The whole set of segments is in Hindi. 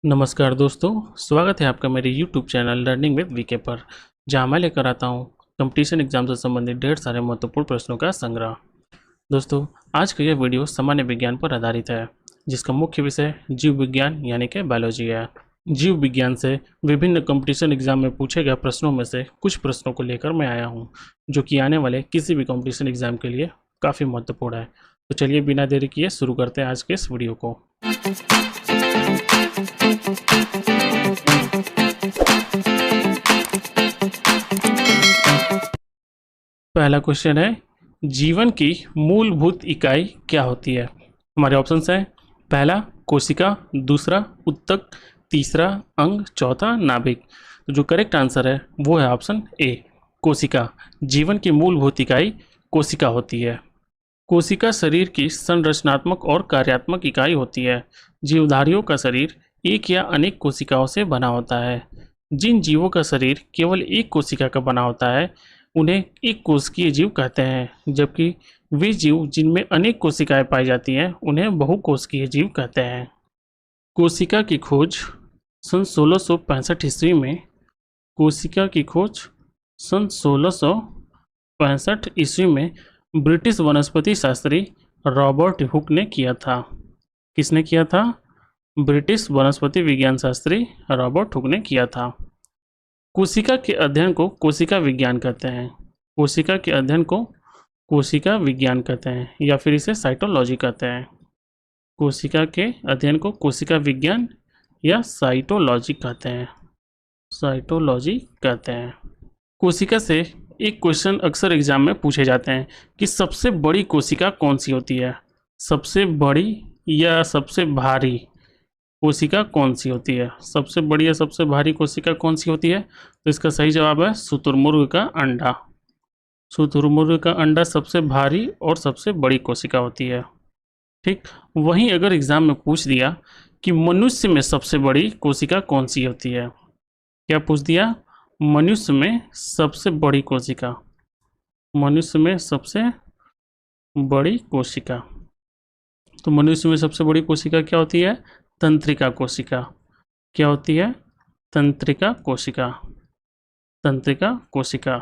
नमस्कार दोस्तों, स्वागत है आपका मेरे YouTube channel learning with VK पर, जहां मैं लेकर आता हूं कंपटीशन एग्जाम से संबंधित ढेर सारे महत्वपूर्ण प्रश्नों का संग्रह। दोस्तों, आज का यह वीडियो सामान्य विज्ञान पर आधारित है, जिसका मुख्य विषय जीव विज्ञान यानी कि बायोलॉजी है। जीव विज्ञान से विभिन्न कंपटीशन एग्जाम में पूछे गए प्रश्नों में से कुछ प्रश्नों को लेकर मैं आया हूँ, जो कि आने वाले किसी भी कंपटीशन एग्जाम के लिए काफ़ी महत्वपूर्ण है। तो चलिए बिना देरी किए शुरू करते हैं आज के इस वीडियो को। पहला क्वेश्चन है, जीवन की मूलभूत इकाई क्या होती है? हमारे ऑप्शंस हैं, पहला कोशिका, दूसरा उत्तक, तीसरा अंग, चौथा नाभिक। तो जो करेक्ट आंसर है वो है ऑप्शन ए, कोशिका। जीवन की मूलभूत इकाई कोशिका होती है। कोशिका शरीर की संरचनात्मक और कार्यात्मक इकाई होती है। जीवधारियों का शरीर एक या अनेक कोशिकाओं से बना होता है। जिन जीवों का शरीर केवल एक कोशिका का बना होता है उन्हें एक कोशिकीय जीव कहते हैं, जबकि वे जीव जिनमें अनेक कोशिकाएं पाई जाती हैं उन्हें बहुकोशिकीय जीव कहते हैं। कोशिका की खोज सन 1665 ईस्वी में कोशिका की खोज सन 1665 ईस्वी में ब्रिटिश वनस्पति शास्त्री रॉबर्ट हुक ने किया था। किसने किया था? ब्रिटिश वनस्पति विज्ञान शास्त्री रॉबर्ट हुक ने किया था। कोशिका के अध्ययन को कोशिका विज्ञान कहते हैं। कोशिका के अध्ययन को कोशिका विज्ञान कहते हैं या फिर इसे साइटोलॉजी कहते हैं। कोशिका के अध्ययन को कोशिका विज्ञान या साइटोलॉजी कहते हैं। साइटोलॉजी कहते हैं। कोशिका से एक क्वेश्चन अक्सर एग्जाम में पूछे जाते हैं कि सबसे बड़ी कोशिका कौन सी होती है? सबसे बड़ी या सबसे भारी कोशिका कौन सी होती है? सबसे बड़ी या सबसे भारी कोशिका कौन सी होती है? तो इसका सही जवाब है शुतुरमुर्ग का अंडा। शुतुरमुर्ग का अंडा सबसे भारी और सबसे बड़ी कोशिका होती है। ठीक, वहीं अगर एग्जाम में पूछ दिया कि मनुष्य में सबसे बड़ी कोशिका कौन सी होती है, क्या पूछ दिया? मनुष्य में सबसे बड़ी कोशिका, मनुष्य में सबसे बड़ी कोशिका, तो मनुष्य में सबसे बड़ी कोशिका क्या होती है? तंत्रिका कोशिका। क्या होती है? तंत्रिका कोशिका। तंत्रिका कोशिका।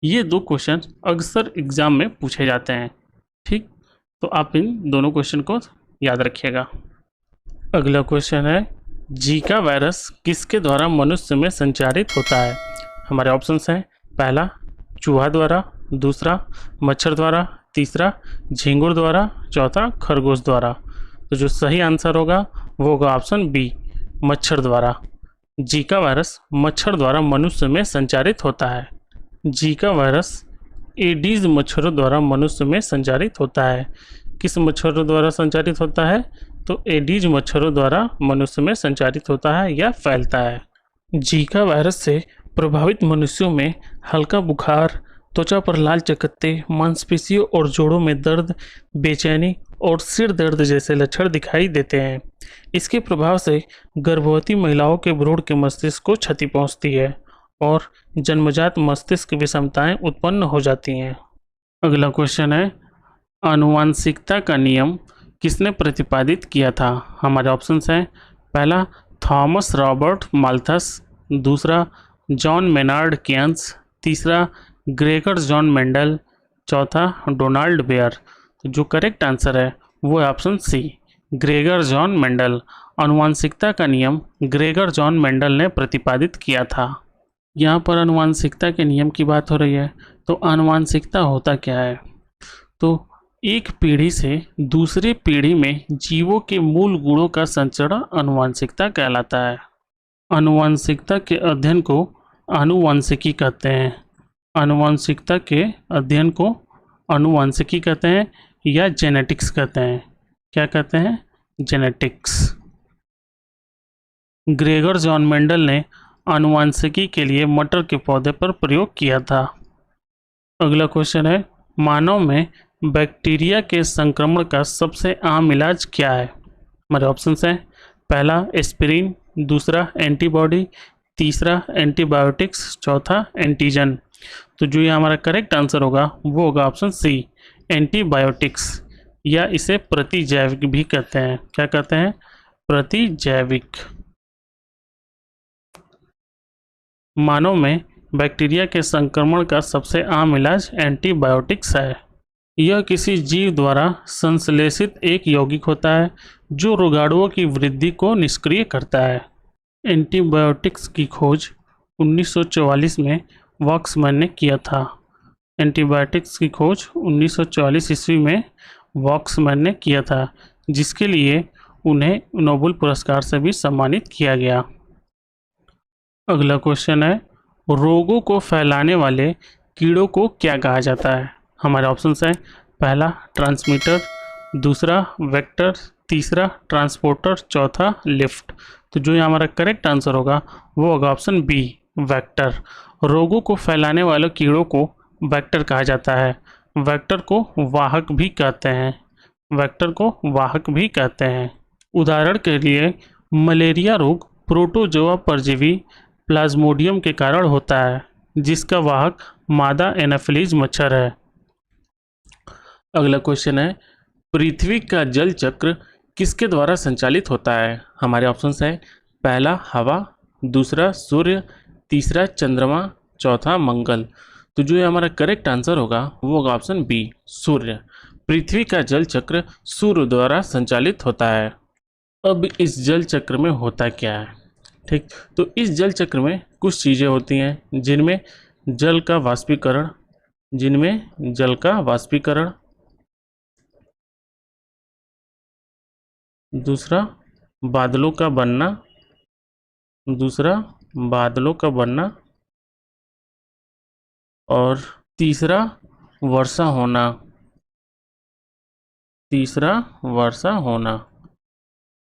ये दो क्वेश्चन अक्सर एग्जाम में पूछे जाते हैं। ठीक, तो आप इन दोनों क्वेश्चन को याद रखिएगा। अगला क्वेश्चन है, जीका वायरस किसके द्वारा मनुष्य में संचारित होता है? हमारे ऑप्शंस हैं, पहला चूहा द्वारा, दूसरा मच्छर द्वारा, तीसरा झींगुर द्वारा, चौथा खरगोश द्वारा। तो जो सही आंसर होगा वो होगा ऑप्शन बी, मच्छर द्वारा। जीका वायरस मच्छर द्वारा मनुष्य में संचारित होता है। जीका वायरस एडीज मच्छरों द्वारा मनुष्य में संचारित होता है। किस मच्छरों द्वारा संचारित होता है? तो एडीज मच्छरों द्वारा मनुष्य में संचारित होता है या फैलता है। जीका वायरस से प्रभावित मनुष्यों में हल्का बुखार, त्वचा पर लाल चकत्ते, मांसपेशियों और जोड़ों में दर्द, बेचैनी और सिर दर्द जैसे लक्षण दिखाई देते हैं। इसके प्रभाव से गर्भवती महिलाओं के भ्रूण के मस्तिष्क को क्षति पहुंचती है और जन्मजात मस्तिष्क विषमताएं उत्पन्न हो जाती हैं। अगला क्वेश्चन है, आनुवांशिकता का नियम किसने प्रतिपादित किया था? हमारे ऑप्शंस हैं, पहला थॉमस रॉबर्ट माल्थस, दूसरा जॉन मेनार्ड केयंस, तीसरा ग्रेगर जॉन मेंडल, चौथा डोनाल्ड बेयर। तो जो करेक्ट आंसर है वो है option C, Gregor John Mendel. आनुवांशिकता का नियम ग्रेगर जॉन मेंडल ने प्रतिपादित किया था। यहाँ पर आनुवांशिकता के नियम की बात हो रही है, तो आनुवांशिकता होता क्या है? तो एक पीढ़ी से दूसरी पीढ़ी में जीवों के मूल गुणों का संचरण आनुवांशिकता कहलाता है। आनुवांशिकता के अध्ययन को आनुवांशिकी कहते हैं। आनुवांशिकता के अध्ययन को आनुवांशिकी कहते हैं या जेनेटिक्स कहते हैं। क्या कहते हैं? जेनेटिक्स। ग्रेगर जॉन मेंडल ने आनुवांशिकी के लिए मटर के पौधे पर प्रयोग किया था। अगला क्वेश्चन है, मानव में बैक्टीरिया के संक्रमण का सबसे आम इलाज क्या है? हमारे ऑप्शंस हैं, पहला एस्पिरिन, दूसरा एंटीबॉडी, तीसरा एंटीबायोटिक्स, चौथा एंटीजन। तो जो ये हमारा करेक्ट आंसर होगा वो होगा ऑप्शन सी, एंटीबायोटिक्स, या इसे प्रतिजैविक भी कहते हैं। क्या कहते हैं? प्रतिजैविक। मानव में बैक्टीरिया के संक्रमण का सबसे आम इलाज एंटीबायोटिक्स है। यह किसी जीव द्वारा संश्लेषित एक यौगिक होता है जो रोगाणुओं की वृद्धि को निष्क्रिय करता है। एंटीबायोटिक्स की खोज 1944 में वॉक्समैन ने किया था। एंटीबायोटिक्स की खोज 1944 ईस्वी में वॉक्समैन ने किया था, जिसके लिए उन्हें नोबेल पुरस्कार से भी सम्मानित किया गया। अगला क्वेश्चन है, रोगों को फैलाने वाले कीड़ों को क्या कहा जाता है? हमारे ऑप्शंस हैं, पहला ट्रांसमीटर, दूसरा वेक्टर, तीसरा ट्रांसपोर्टर, चौथा लिफ्ट। तो जो यहाँ हमारा करेक्ट आंसर होगा वो होगा ऑप्शन बी, वेक्टर। रोगों को फैलाने वाले कीड़ों को वेक्टर कहा जाता है। वेक्टर को वाहक भी कहते हैं। वेक्टर को वाहक भी कहते हैं। उदाहरण के लिए मलेरिया रोग प्रोटोजोआ परजीवी प्लाज्मोडियम के कारण होता है, जिसका वाहक मादा एनाफिलीज मच्छर है। अगला क्वेश्चन है, पृथ्वी का जल चक्र किसके द्वारा संचालित होता है? हमारे ऑप्शंस है, पहला हवा, दूसरा सूर्य, तीसरा चंद्रमा, चौथा मंगल। तो जो ये हमारा करेक्ट आंसर होगा वो होगा ऑप्शन बी, सूर्य। पृथ्वी का जल चक्र सूर्य द्वारा संचालित होता है। अब इस जल चक्र में होता क्या है? ठीक, तो इस जल चक्र में कुछ चीज़ें होती हैं जिनमें जल का वाष्पीकरण, दूसरा बादलों का बनना और तीसरा वर्षा होना।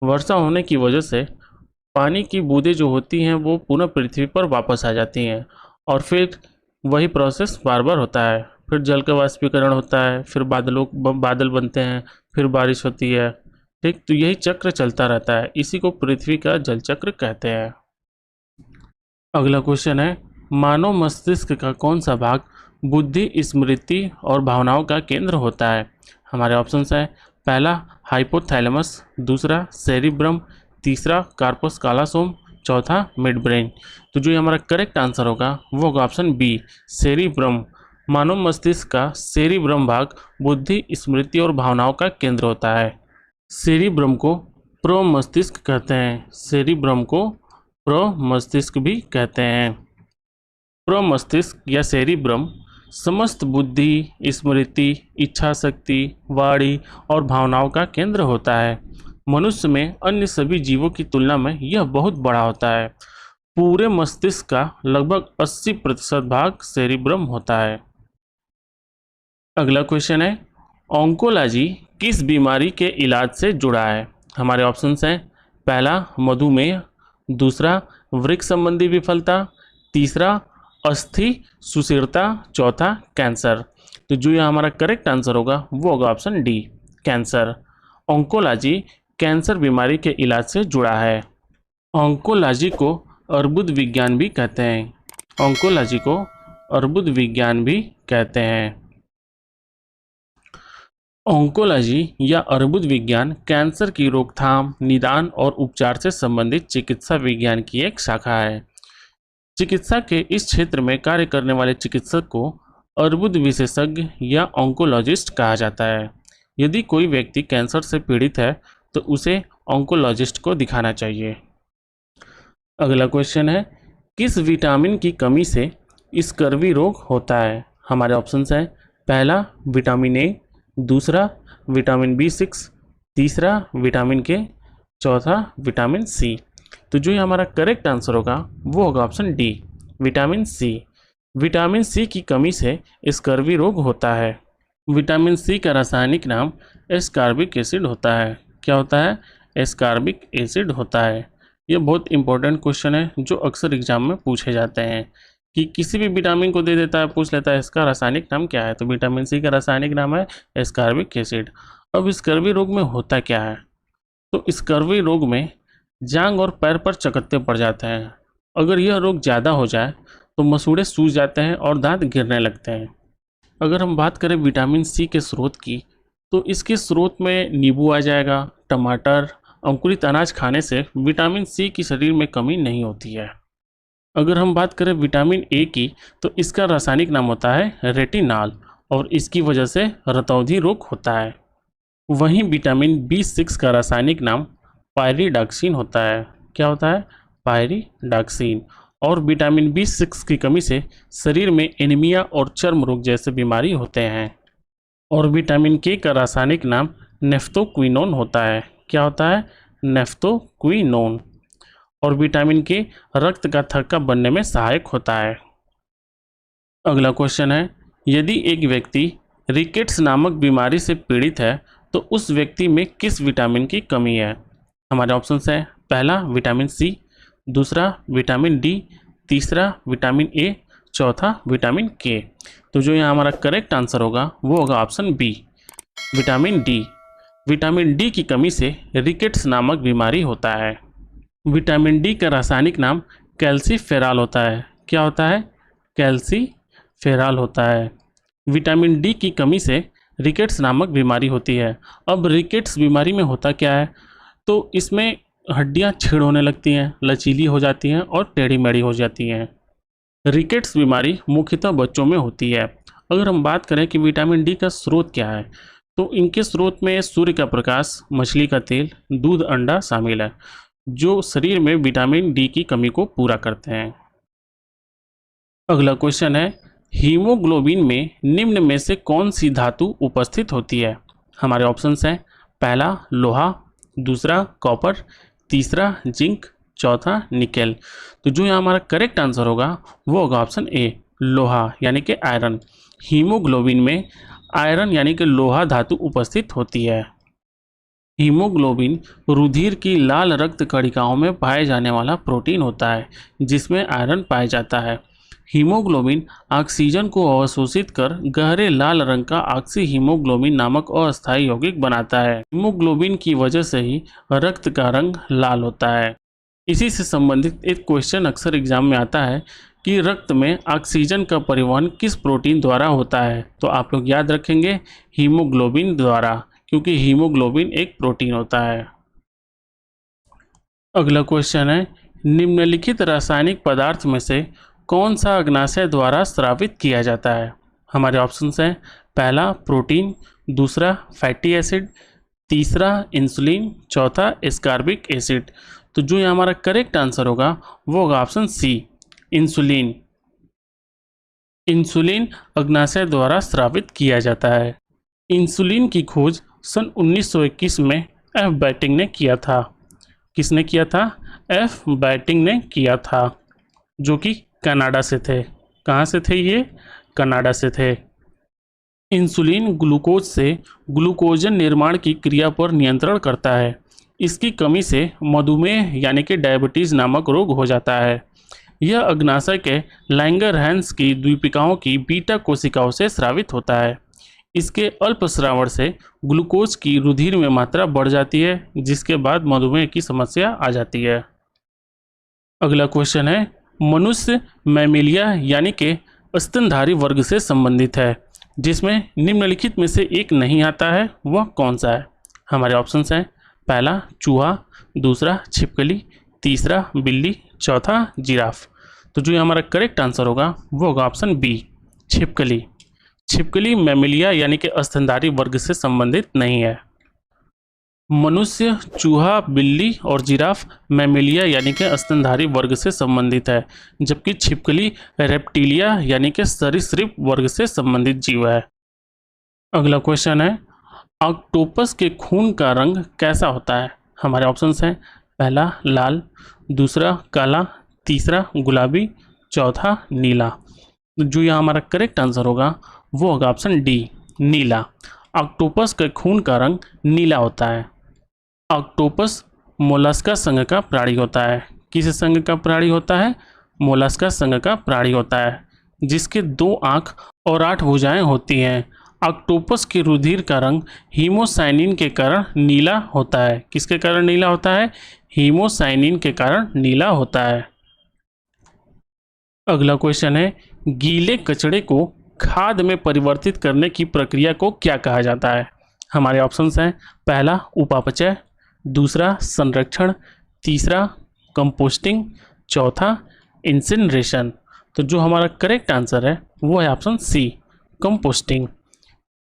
वर्षा होने की वजह से पानी की बूंदें जो होती हैं वो पुनः पृथ्वी पर वापस आ जाती हैं और फिर वही प्रोसेस बार बार होता है। फिर जल का वाष्पीकरण होता है, फिर बादल बनते हैं, फिर बारिश होती है। ठीक, तो यही चक्र चलता रहता है, इसी को पृथ्वी का जल चक्र कहते हैं। अगला क्वेश्चन है, मानव मस्तिष्क का कौन सा भाग बुद्धि, स्मृति और भावनाओं का केंद्र होता है? हमारे ऑप्शंस हैं, पहला हाइपोथैलेमस, दूसरा सेरिब्रम, तीसरा कार्पस कालासोम, चौथा मिड ब्रेन। तो जो हमारा करेक्ट आंसर होगा वो होगा ऑप्शन बी, सेरिब्रम। मानव मस्तिष्क का सेरिब्रम भाग बुद्धि, स्मृति और भावनाओं का केंद्र होता है। सेरिब्रम को प्रोमस्तिष्क कहते हैं। सेरिब्रम को प्रोमस्तिष्क भी कहते हैं। प्रोमस्तिष्क या सेरिब्रम समस्त बुद्धि, स्मृति, इच्छा शक्ति, वाणी और भावनाओं का केंद्र होता है। मनुष्य में अन्य सभी जीवों की तुलना में यह बहुत बड़ा होता है। पूरे मस्तिष्क का लगभग 80% भाग सेरिब्रम होता है। अगला क्वेश्चन है, ऑन्कोलॉजी किस बीमारी के इलाज से जुड़ा है? हमारे ऑप्शंस हैं, पहला मधुमेह, दूसरा वृक्क संबंधी विफलता, तीसरा अस्थि सुषिरता, चौथा कैंसर। तो जो यह हमारा करेक्ट आंसर होगा वो होगा option D, cancer. Oncology cancer बीमारी के इलाज से जुड़ा है। ऑन्कोलॉजी को अर्बुद विज्ञान भी कहते हैं। ऑन्कोलॉजी को अर्बुद विज्ञान भी कहते हैं। ऑन्कोलॉजी या अर्बुद विज्ञान कैंसर की रोकथाम, निदान और उपचार से संबंधित चिकित्सा विज्ञान की एक शाखा है। चिकित्सा के इस क्षेत्र में कार्य करने वाले चिकित्सक को अर्बुद विशेषज्ञ या ऑन्कोलॉजिस्ट कहा जाता है। यदि कोई व्यक्ति कैंसर से पीड़ित है तो उसे ऑन्कोलॉजिस्ट को दिखाना चाहिए। अगला क्वेश्चन है, किस विटामिन की कमी से स्कर्वी रोग होता है? हमारे ऑप्शंस हैं, पहला विटामिन ए, दूसरा विटामिन B6, तीसरा विटामिन के, चौथा विटामिन सी। तो जो ये हमारा करेक्ट आंसर होगा वो होगा option D, vitamin C. Vitamin C की कमी से स्कर्वी रोग होता है। विटामिन सी का रासायनिक नाम एस्कॉर्बिक एसिड होता है। क्या होता है? एस्कॉर्बिक एसिड होता है। ये बहुत इंपॉर्टेंट क्वेश्चन है जो अक्सर एग्जाम में पूछे जाते हैं कि किसी भी विटामिन को दे देता है, पूछ लेता है इसका रासायनिक नाम क्या है, तो विटामिन सी का रासायनिक नाम है एस्कॉर्बिक एसिड। अब स्कर्वी रोग में होता क्या है? तो स्कर्वी रोग में जांघ और पैर पर चकत्ते पड़ जाते हैं। अगर यह रोग ज़्यादा हो जाए तो मसूड़े सूज जाते हैं और दांत गिरने लगते हैं। अगर हम बात करें विटामिन सी के स्रोत की, तो इसके स्रोत में नींबू आ जाएगा, टमाटर, अंकुरित अनाज खाने से विटामिन सी की शरीर में कमी नहीं होती है। अगर हम बात करें विटामिन ए की, तो इसका रासायनिक नाम होता है रेटिनॉल और इसकी वजह से रतौंधी रोग होता है। वहीं विटामिन बी6 का रासायनिक नाम पायरिडॉक्सिन होता है। क्या होता है? पायरिडॉक्सिन। और विटामिन बी6 की कमी से शरीर में एनीमिया और चर्म रोग जैसे बीमारी होते हैं। और विटामिन के का रासायनिक नाम नेफ्थोक्विनोन होता है। क्या होता है? नेफ्थोक्विनोन। और विटामिन के रक्त का थक्का बनने में सहायक होता है। अगला क्वेश्चन है, यदि एक व्यक्ति रिकेट्स नामक बीमारी से पीड़ित है तो उस व्यक्ति में किस विटामिन की कमी है? हमारे ऑप्शंस है, पहला विटामिन सी, दूसरा विटामिन डी, तीसरा विटामिन ए, चौथा विटामिन के। तो जो यहाँ हमारा करेक्ट आंसर होगा वो होगा option B, vitamin D. Vitamin D की कमी से रिकेट्स नामक बीमारी होता है। विटामिन डी का रासायनिक नाम कैल्सीफेरॉल होता है। क्या होता है? कैल्सीफेरॉल होता है। विटामिन डी की कमी से रिकेट्स नामक बीमारी होती है। अब रिकेट्स बीमारी में होता क्या है? तो इसमें हड्डियां छेड़ होने लगती हैं, लचीली हो जाती हैं और टेढ़ी मेढ़ी हो जाती हैं। रिकेट्स बीमारी मुख्यतः बच्चों में होती है। अगर हम बात करें कि विटामिन डी का स्रोत क्या है, तो इनके स्रोत में सूर्य का प्रकाश, मछली का तेल, दूध, अंडा शामिल है, जो शरीर में विटामिन डी की कमी को पूरा करते हैं। अगला क्वेश्चन है, हीमोग्लोबिन में निम्न में से कौन सी धातु उपस्थित होती है? हमारे ऑप्शंस हैं, पहला लोहा, दूसरा कॉपर, तीसरा जिंक, चौथा निकेल। तो जो यहाँ हमारा करेक्ट आंसर होगा वो होगा ऑप्शन ए, लोहा यानी कि आयरन। हीमोग्लोबिन में आयरन यानी कि लोहा धातु उपस्थित होती है। हीमोग्लोबिन रुधिर की लाल रक्त कणिकाओं में पाए जाने वाला प्रोटीन होता है जिसमें आयरन पाया जाता है। हीमोग्लोबिन ऑक्सीजन को अवशोषित कर गहरे लाल रंग का ऑक्सी हीमोग्लोबिन नामक अस्थायी यौगिक बनाता है। हीमोग्लोबिन की वजह से ही रक्त का रंग लाल होता है। इसी से संबंधित एक क्वेश्चन अक्सर एग्जाम में आता है कि रक्त में ऑक्सीजन का परिवहन किस प्रोटीन द्वारा होता है? तो आप लोग याद रखेंगे हीमोग्लोबिन द्वारा, क्योंकि हीमोग्लोबिन एक प्रोटीन होता है। अगला क्वेश्चन है, निम्नलिखित रासायनिक पदार्थ में से कौन सा अग्नाशय द्वारा स्रावित किया जाता है? हमारे ऑप्शंस हैं, पहला प्रोटीन, दूसरा फैटी एसिड, तीसरा इंसुलिन, चौथा एस्कॉर्बिक एसिड। तो जो यहाँ हमारा करेक्ट आंसर होगा वो होगा ऑप्शन सी, इंसुलिन। इंसुलिन अग्नाशय द्वारा स्रावित किया जाता है। इंसुलिन की खोज सन 1921 में एफ बैटिंग ने किया था। किसने किया था? एफ बैटिंग ने किया था, जो कि कनाडा से थे। कहाँ से थे ये? कनाडा से थे। इंसुलिन ग्लूकोज से ग्लूकोजन निर्माण की क्रिया पर नियंत्रण करता है। इसकी कमी से मधुमेह यानी कि डायबिटीज़ नामक रोग हो जाता है। यह अग्नाशय के लैंगरहैंस की द्वीपिकाओं की बीटा कोशिकाओं से स्रावित होता है। इसके अल्प स्रावण से ग्लूकोज की रुधिर में मात्रा बढ़ जाती है, जिसके बाद मधुमेह की समस्या आ जाती है। अगला क्वेश्चन है, मनुष्य मैमिलिया यानी कि स्तनधारी वर्ग से संबंधित है, जिसमें निम्नलिखित में से एक नहीं आता है, वह कौन सा है? हमारे ऑप्शंस हैं, पहला चूहा, दूसरा छिपकली, तीसरा बिल्ली, चौथा जिराफ। तो जो हमारा करेक्ट आंसर होगा वो होगा ऑप्शन बी, छिपकली। छिपकली मैमिलिया यानी कि स्तनधारी वर्ग से संबंधित नहीं है। मनुष्य, चूहा, बिल्ली और जिराफ मैमिलिया यानी कि स्तनधारी वर्ग से संबंधित है, जबकि छिपकली रेप्टिलिया यानी कि सरीसृप वर्ग से संबंधित जीव है। अगला क्वेश्चन है, ऑक्टोपस के खून का रंग कैसा होता है? हमारे ऑप्शंस हैं, पहला लाल, दूसरा काला, तीसरा गुलाबी, चौथा नीला। तो जो यहाँ हमारा करेक्ट आंसर होगा वो होगा ऑप्शन डी, नीला। ऑक्टोपस के खून का रंग नीला होता है। ऑक्टोपस मोलस्का संघ का प्राणी होता है। किस संघ का प्राणी होता है? मोलस्का संघ का प्राणी होता है, जिसके 2 आँख और 8 भुजाएं होती हैं। ऑक्टोपस के रुधिर का रंग हीमोसाइनिन के कारण नीला होता है। किसके कारण नीला होता है? हीमोसाइनिन के कारण नीला होता है। अगला क्वेश्चन है, गीले कचड़े को खाद में परिवर्तित करने की प्रक्रिया को क्या कहा जाता है? हमारे ऑप्शंस हैं, पहला उपापचय, दूसरा संरक्षण, तीसरा कंपोस्टिंग, चौथा इंसिनरेशन। तो जो हमारा करेक्ट आंसर है वो है ऑप्शन सी, कंपोस्टिंग।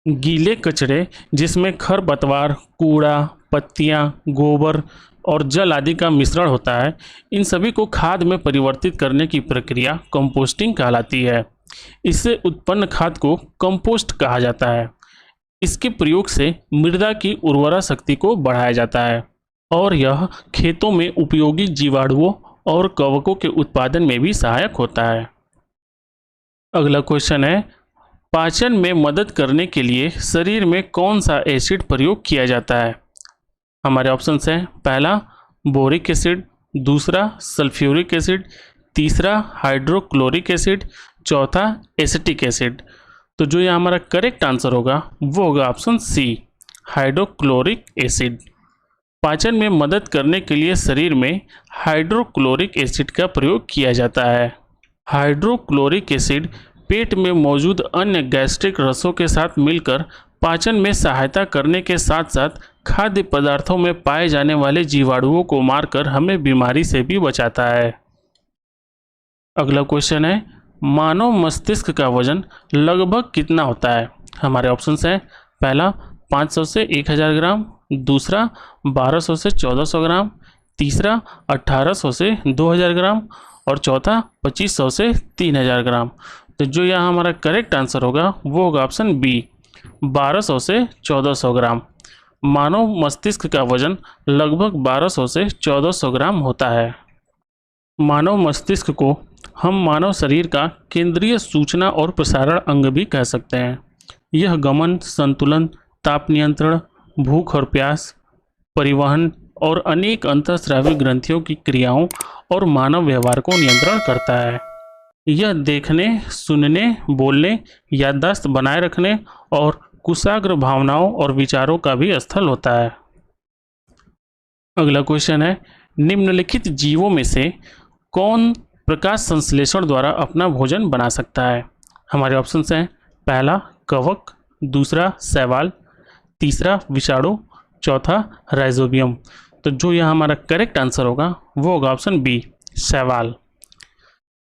गीले कचरे जिसमें खरपतवार, कूड़ा, पत्तियां, गोबर और जल आदि का मिश्रण होता है, इन सभी को खाद में परिवर्तित करने की प्रक्रिया कंपोस्टिंग कहलाती है। इससे उत्पन्न खाद को कंपोस्ट कहा जाता है। इसके प्रयोग से मृदा की उर्वरा शक्ति को बढ़ाया जाता है और यह खेतों में उपयोगी जीवाणुओं और कवकों के उत्पादन में भी सहायक होता है। अगला क्वेश्चन है, पाचन में मदद करने के लिए शरीर में कौन सा एसिड प्रयोग किया जाता है? हमारे ऑप्शंस हैं, पहला बोरिक एसिड, दूसरा सल्फ्यूरिक एसिड, तीसरा हाइड्रोक्लोरिक एसिड, चौथा एसिटिक एसिड। तो जो यहाँ हमारा करेक्ट आंसर होगा वो होगा ऑप्शन सी, हाइड्रोक्लोरिक एसिड। पाचन में मदद करने के लिए शरीर में हाइड्रोक्लोरिक एसिड का प्रयोग किया जाता है। हाइड्रोक्लोरिक एसिड पेट में मौजूद अन्य गैस्ट्रिक रसों के साथ मिलकर पाचन में सहायता करने के साथ साथ खाद्य पदार्थों में पाए जाने वाले जीवाणुओं को मारकर हमें बीमारी से भी बचाता है। अगला क्वेश्चन है, मानव मस्तिष्क का वजन लगभग कितना होता है? हमारे ऑप्शंस हैं, पहला 500 से 1000 ग्राम, दूसरा 1200 से 1400 ग्राम, तीसरा 1800 से 2000 ग्राम और चौथा 2500 से 3000 ग्राम। तो जो यहाँ हमारा करेक्ट आंसर होगा वो होगा ऑप्शन बी, 1200 से 1400 ग्राम। मानव मस्तिष्क का वजन लगभग 1200 से 1400 ग्राम होता है। मानव मस्तिष्क को हम मानव शरीर का केंद्रीय सूचना और प्रसारण अंग भी कह सकते हैं। यह गमन, संतुलन, ताप नियंत्रण, भूख और प्यास, परिवहन और अनेक अंतःस्रावी ग्रंथियों की क्रियाओं और मानव व्यवहार को नियंत्रण करता है। यह देखने, सुनने, बोलने, याददाश्त बनाए रखने और कुशाग्र भावनाओं और विचारों का भी स्थल होता है। अगला क्वेश्चन है, निम्नलिखित जीवों में से कौन प्रकाश संश्लेषण द्वारा अपना भोजन बना सकता है? हमारे ऑप्शंस हैं, पहला कवक, दूसरा शैवाल, तीसरा विषाणु, चौथा राइजोबियम। तो जो यहाँ हमारा करेक्ट आंसर होगा वो होगा ऑप्शन बी, शैवाल।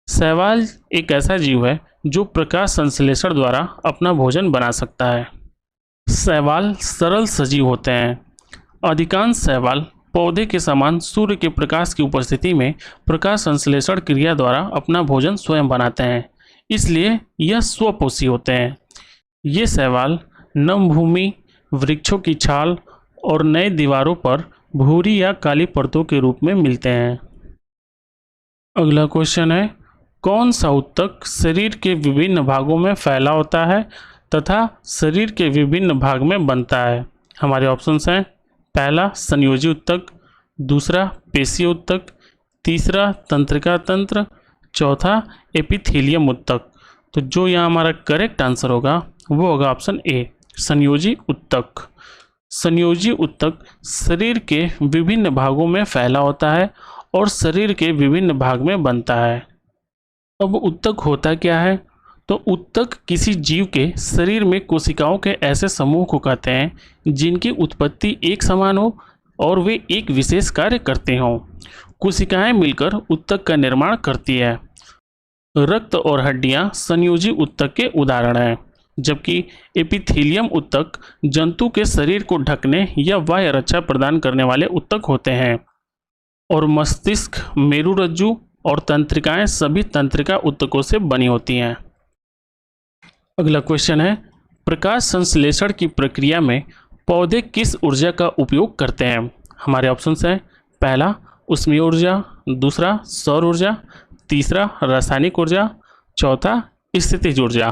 शैवाल एक ऐसा जीव है जो प्रकाश संश्लेषण द्वारा अपना भोजन बना सकता है। शैवाल सरल सजीव होते हैं। अधिकांश शैवाल पौधे के समान सूर्य के प्रकाश की उपस्थिति में प्रकाश संश्लेषण क्रिया द्वारा अपना भोजन स्वयं बनाते हैं, इसलिए यह स्वपोषी होते हैं। ये शैवाल नम भूमि, वृक्षों की छाल और नए दीवारों पर भूरी या काली परतों के रूप में मिलते हैं। अगला क्वेश्चन है, कौन सा ऊतक शरीर के विभिन्न भागों में फैला होता है तथा शरीर के विभिन्न भाग में बनता है? हमारे ऑप्शंस हैं, पहला संयोजी ऊतक, दूसरा पेशीय ऊतक, तीसरा तंत्रिका तंत्र, चौथा एपिथेलियम ऊतक। तो जो यहाँ हमारा करेक्ट आंसर होगा वो होगा ऑप्शन ए, संयोजी ऊतक। संयोजी ऊतक शरीर के विभिन्न भागों में फैला होता है और शरीर के विभिन्न भाग में बनता है। अब ऊतक होता क्या है? तो ऊतक किसी जीव के शरीर में कोशिकाओं के ऐसे समूह को कहते हैं जिनकी उत्पत्ति एक समान हो और वे एक विशेष कार्य करते हों। कोशिकाएं मिलकर ऊतक का निर्माण करती है। रक्त और हड्डियां संयोजी ऊतक के उदाहरण हैं, जबकि एपिथेलियम ऊतक जंतु के शरीर को ढकने या बाह्य रक्षा प्रदान करने वाले ऊतक होते हैं। और मस्तिष्क, मेरुरज्जु और तंत्रिकाएं सभी तंत्रिका ऊतकों से बनी होती हैं। अगला क्वेश्चन है, प्रकाश संश्लेषण की प्रक्रिया में पौधे किस ऊर्जा का उपयोग करते हैं? हमारे ऑप्शंस हैं, पहला ऊष्मीय ऊर्जा, दूसरा सौर ऊर्जा, तीसरा रासायनिक ऊर्जा, चौथा स्थितिज ऊर्जा।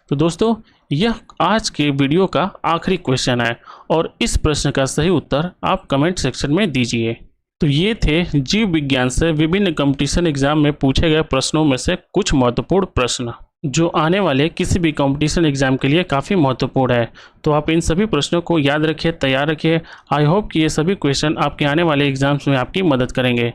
तो दोस्तों यह आज के वीडियो का आखिरी क्वेश्चन है और इस प्रश्न का सही उत्तर आप कमेंट सेक्शन में दीजिए। तो ये थे जीव विज्ञान से विभिन्न कंपटीशन एग्जाम में पूछे गए प्रश्नों में से कुछ महत्वपूर्ण प्रश्न जो आने वाले किसी भी कंपटीशन एग्जाम के लिए काफ़ी महत्वपूर्ण है। तो आप इन सभी प्रश्नों को याद रखिए, तैयार रखिए। आई होप कि ये सभी क्वेश्चन आपके आने वाले एग्जाम्स में आपकी मदद करेंगे।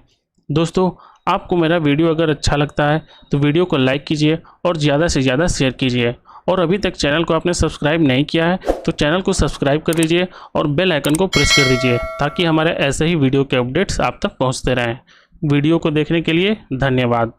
दोस्तों आपको मेरा वीडियो अगर अच्छा लगता है तो वीडियो को लाइक कीजिए और ज़्यादा से ज़्यादा शेयर कीजिए और अभी तक चैनल को आपने सब्सक्राइब नहीं किया है तो चैनल को सब्सक्राइब कर लीजिए और बेल आइकन को प्रेस कर दीजिए ताकि हमारे ऐसे ही वीडियो के अपडेट्स आप तक पहुंचते रहें। वीडियो को देखने के लिए धन्यवाद।